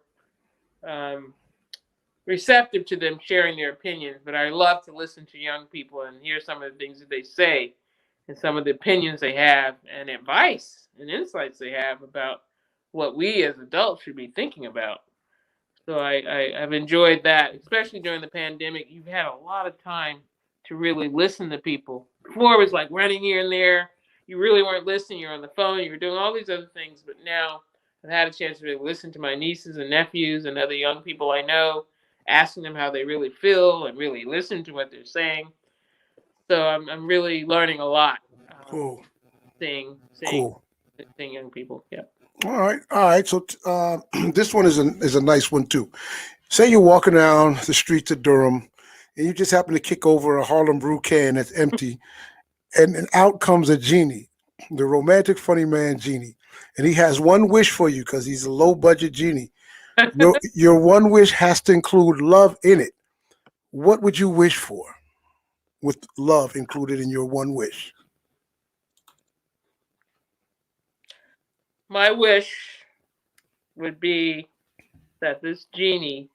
receptive to them sharing their opinions. But I love to listen to young people and hear some of the things that they say and some of the opinions they have and advice and insights they have about what we as adults should be thinking about. So I've enjoyed that, especially during the pandemic. You've had a lot of time to really listen to people. Before it was like running here and there. You really weren't listening. You're on the phone. You were doing all these other things. But now I've had a chance to really listen to my nieces and nephews and other young people I know, asking them how they really feel and really listen to what they're saying. So I'm really learning a lot. Cool. Seeing Cool. young people. Yeah. All right. So this one is a nice one too. Say you're walking down the streets of Durham, and you just happen to kick over a Harlem Brew can that's empty, and out comes a genie, the romantic funny man genie, and he has one wish for you because he's a low budget genie. Your one wish has to include love in it. What would you wish for, with love included in your one wish? My wish would be that this genie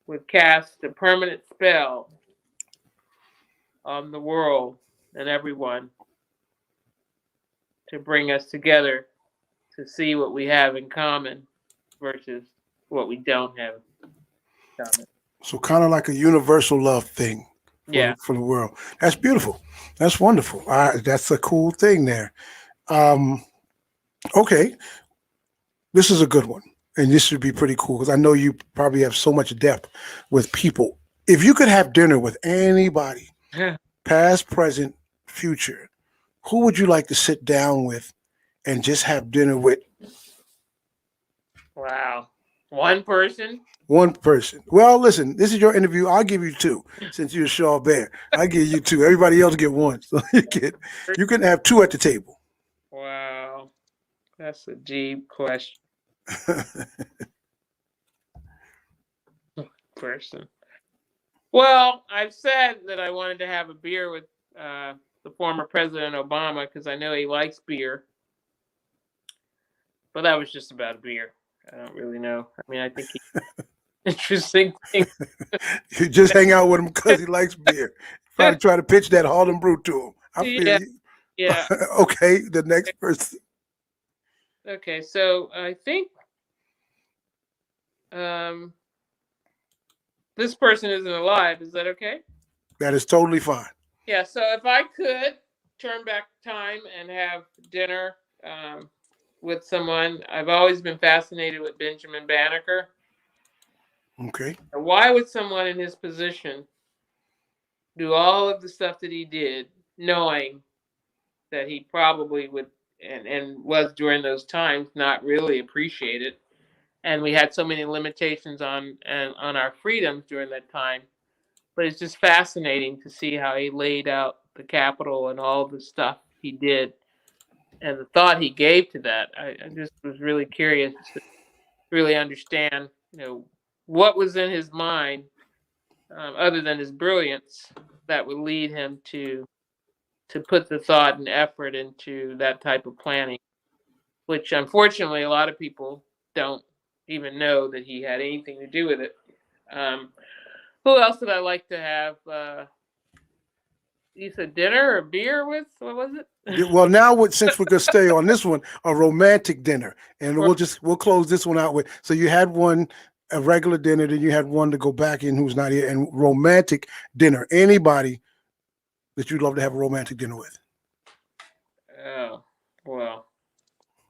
would cast a permanent spell on the world and everyone to bring us together to see what we have in common versus what we don't have in common. So kind of like a universal love thing for the world. That's beautiful. That's wonderful. That's a cool thing there. Okay. This is a good one. And this should be pretty cool because I know you probably have so much depth with people. If you could have dinner with anybody, past, present, future, who would you like to sit down with and just have dinner with? Wow. One person? One person. Well, listen, this is your interview. I'll give you 2 since you're Shaw Bear. I give you 2. Everybody else get 1. So you can have 2 at the table. Wow. That's a deep question. Person. Well, I've said that I wanted to have a beer with the former President Obama because I know he likes beer. But that was just about a beer. I don't really know. I mean, I think he's interesting thing. You just hang out with him because he likes beer. Probably try to pitch that Harlem Brew to him. I feel you. Yeah. Okay, the next person. Okay, so I think this person isn't alive. Is that okay? That is totally fine. Yeah, so if I could turn back time and have dinner with someone, I've always been fascinated with Benjamin Banneker. Okay. Why would someone in his position do all of the stuff that he did, knowing that he probably would and was during those times not really appreciated. And we had so many limitations on our freedoms during that time. But it's just fascinating to see how he laid out the Capitol and all the stuff he did and the thought he gave to that. I just was really curious to really understand, what was in his mind, other than his brilliance, that would lead him to put the thought and effort into that type of planning, which unfortunately a lot of people don't even know that he had anything to do with it. Who else did I like to have? You said dinner or beer with? What was it? Well, now since we're gonna stay on this one, a romantic dinner, and we'll close this one out with. So you had one, a regular dinner, then you had one to go back in who's not here, and romantic dinner. Anybody that you'd love to have a romantic dinner with? Oh, well,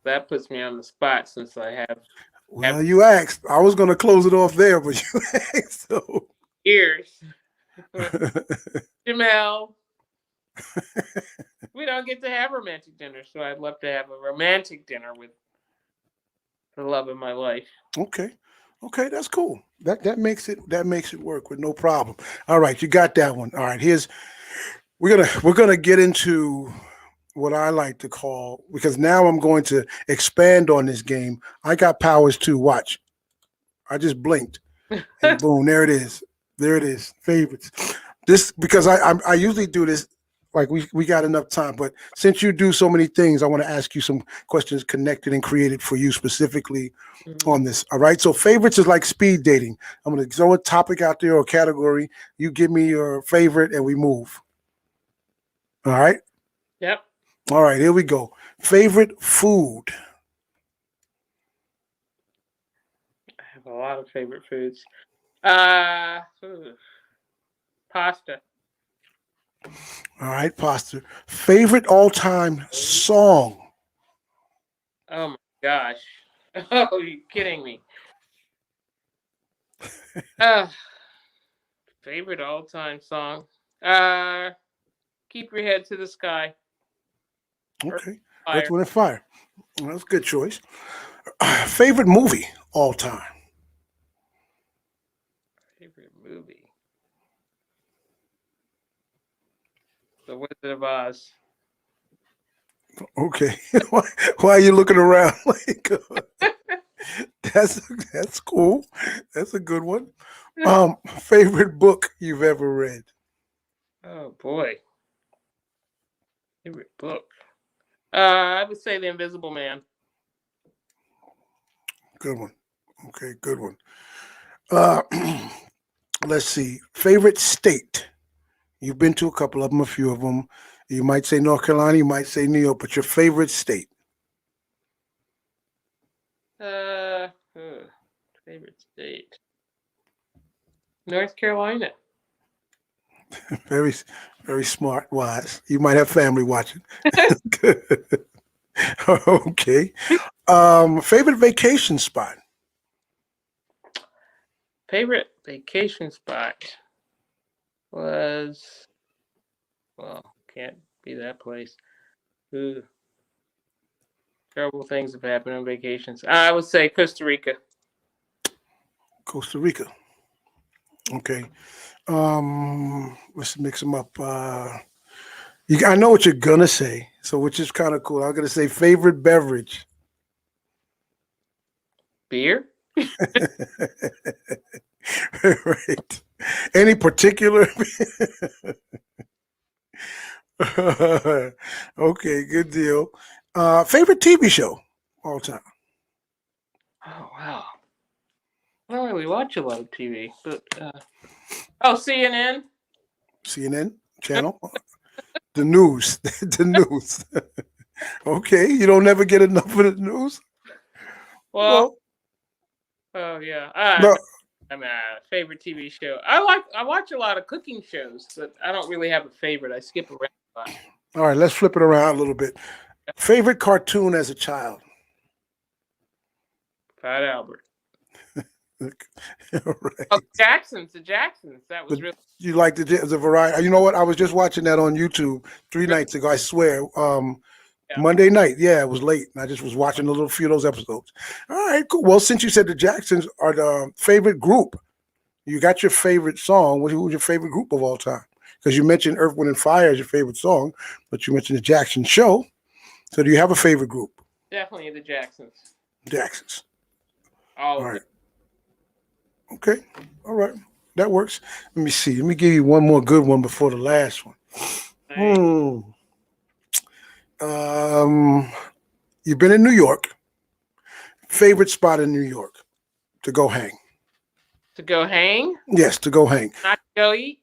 that puts me on the spot since I have. Well, you asked. I was gonna close it off there, but you asked. So. Years. Jamel. We don't get to have romantic dinner, so I'd love to have a romantic dinner with the love of my life. Okay, that's cool. That makes it work with no problem. All right, you got that one. All right, we're gonna get into what I like to call, because now I'm going to expand on this game. I got powers too. Watch, I just blinked, and boom, there it is. There it is. Favorites. This, because I usually do this. Like we got enough time, but since you do so many things, I want to ask you some questions connected and created for you specifically on this. All right. So favorites is like speed dating. I'm going to throw a topic out there or category. You give me your favorite and we move. All right. Yep. All right. Here we go. Favorite food. I have a lot of favorite foods. Pasta. All right, pasta. Favorite all-time song. Oh my gosh. Oh, you're kidding me. Favorite all-time song. Keep Your Head to the Sky. Okay. Earth, Wind, and Fire. Well, that's a good choice. Favorite movie all time. Favorite movie. The Wizard of Oz. Okay. Why are you looking around? Like, that's cool. That's a good one. Favorite book you've ever read. Oh boy. Favorite book. I would say The Invisible Man. Good one. Okay, good one. Let's see. Favorite state. You've been to a couple of them, a few of them. You might say North Carolina, you might say New York, but your favorite state. Favorite state. North Carolina. Very, very smart, wise. You might have family watching. Okay. Favorite vacation spot. Favorite vacation spot was, can't be that place. Ooh. Terrible things have happened on vacations. I would say Costa Rica. Costa Rica. Okay. Let's mix them up. I know what you're gonna say, so which is kind of cool. I'm gonna say favorite beverage. Beer. Right. Any particular? Okay, good deal. Favorite TV show all time. Oh wow. I don't really watch a lot of TV, but CNN. CNN channel. The news. The news. Okay, you don't never get enough of the news. Well, oh yeah. Favorite TV show. I watch a lot of cooking shows, but I don't really have a favorite. I skip around a lot. All right, let's flip it around a little bit. Favorite cartoon as a child. Fat Albert. Right. Oh, the Jacksons. That was But really you like the variety. You know what? I was just watching that on YouTube 3 nights ago. I swear. yeah. Monday night. Yeah, it was late. And I just was watching a little few of those episodes. All right, cool. Well, since you said the Jacksons are the favorite group, you got your favorite song. Who's your favorite group of all time? Because you mentioned Earth, Wind, and Fire as your favorite song, but you mentioned the Jackson Show. So do you have a favorite group? Definitely the Jacksons. Jacksons. All All of right. them. Okay. All right. That works. Let me see. Let me give you one more good one before the last one. Nice. You've been in New York. Favorite spot in New York to go hang? To go hang, Yes, to go hang. not to go eat.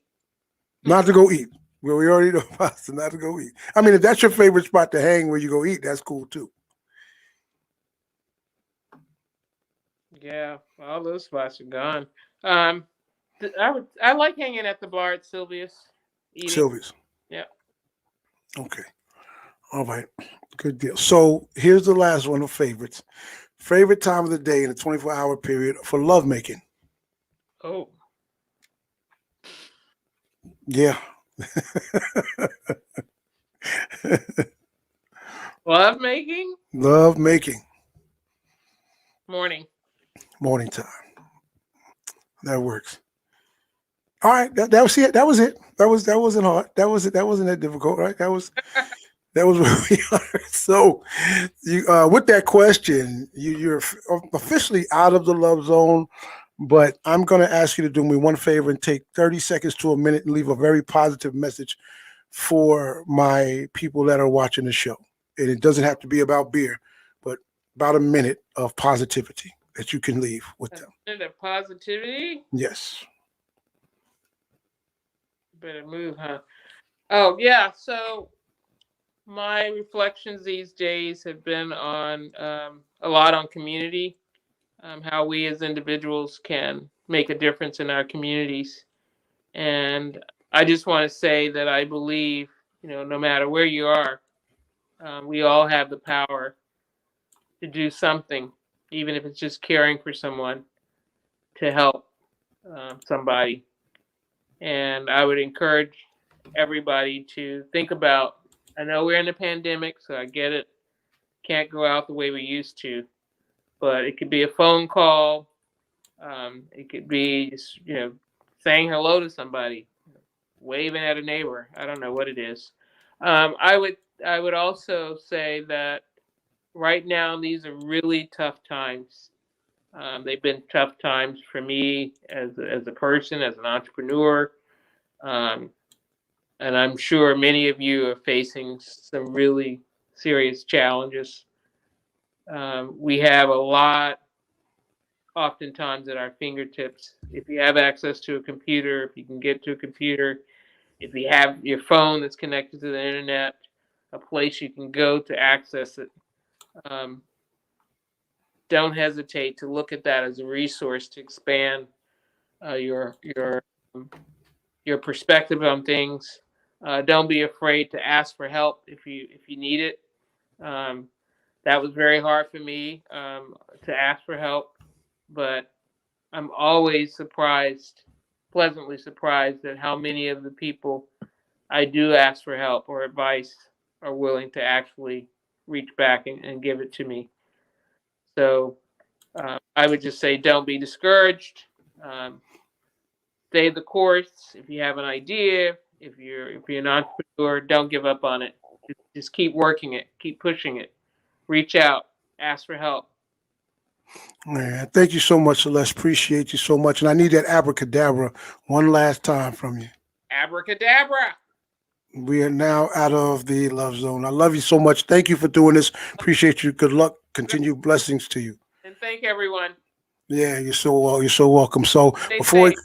Not to go eat. Well, we already know pasta, not to go eat. I mean, if that's your favorite spot to hang where you go eat, that's cool too. Yeah, all those spots are gone. I like hanging at the bar at Sylvia's, eating. Sylvia's. Yeah. Okay. All right. Good deal. So here's the last one of favorites. Favorite time of the day in a 24-hour period for lovemaking? Oh, Yeah. love making Lovemaking. morning. Morning time. That works. All right. That was it. That was it. That wasn't hard. That was it. That wasn't that difficult, right? That was where we are. So, you with that question, you're officially out of the love zone. But I'm going to ask you to do me one favor and take 30 seconds to a minute and leave a very positive message for my people that are watching the show. And it doesn't have to be about beer, but about a minute of positivity that you can leave with them. A minute of positivity. Yes. Better move, huh? Oh yeah. So my reflections these days have been on a lot on community, how we as individuals can make a difference in our communities. And I just want to say that I believe, no matter where you are, we all have the power to do something, even if it's just caring for someone, to help somebody. And I would encourage everybody to think about, I know we're in a pandemic, so I get it. Can't go out the way we used to, but it could be a phone call. It could be, saying hello to somebody, waving at a neighbor. I don't know what it is. I would also say that right now these are really tough times. They've been tough times for me as a person, as an entrepreneur, and I'm sure many of you are facing some really serious challenges. We have a lot, oftentimes, at our fingertips. If you have access to a computer, if you can get to a computer, if you have your phone that's connected to the internet, a place you can go to access it, don't hesitate to look at that as a resource to expand your perspective on things. Don't be afraid to ask for help if you need it. That was very hard for me to ask for help, but I'm always pleasantly surprised at how many of the people I do ask for help or advice are willing to actually reach back and give it to me. So I would just say, don't be discouraged. Stay the course. If you have an idea, if you're an entrepreneur, don't give up on it. Just keep working it, keep pushing it. Reach out, ask for help. Man, thank you so much, Celeste. Appreciate you so much. And I need that abracadabra one last time from you. Abracadabra. We are now out of the love zone. I love you so much. Thank you for doing this. Appreciate you. Good luck. Continued blessings to you. And thank everyone. Yeah, you're so welcome. So Stay before safe.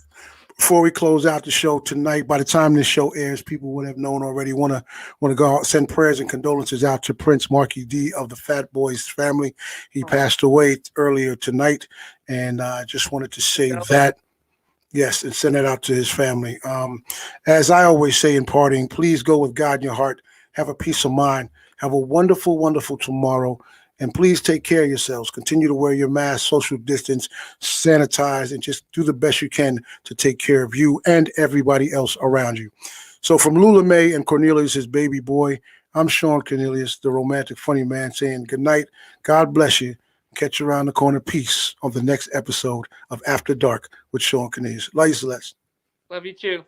before we close out the show tonight, by the time this show airs, people would have known already. Want to go out, send prayers and condolences out to Prince Marky D of the Fat Boys family. He passed away earlier tonight, and I just wanted to say that. Yes, and send it out to his family. As I always say in parting, please go with God in your heart. Have a peace of mind. Have a wonderful, wonderful tomorrow. And please take care of yourselves. Continue to wear your mask, social distance, sanitize, and just do the best you can to take care of you and everybody else around you. So from Lula May and Cornelius, his baby boy, I'm Shawn Cornelius, the romantic funny man, saying good night. God bless you. Catch you around the corner. Peace on the next episode of After Dark with Shawn Cornelius. Love you, Celeste. Love you too.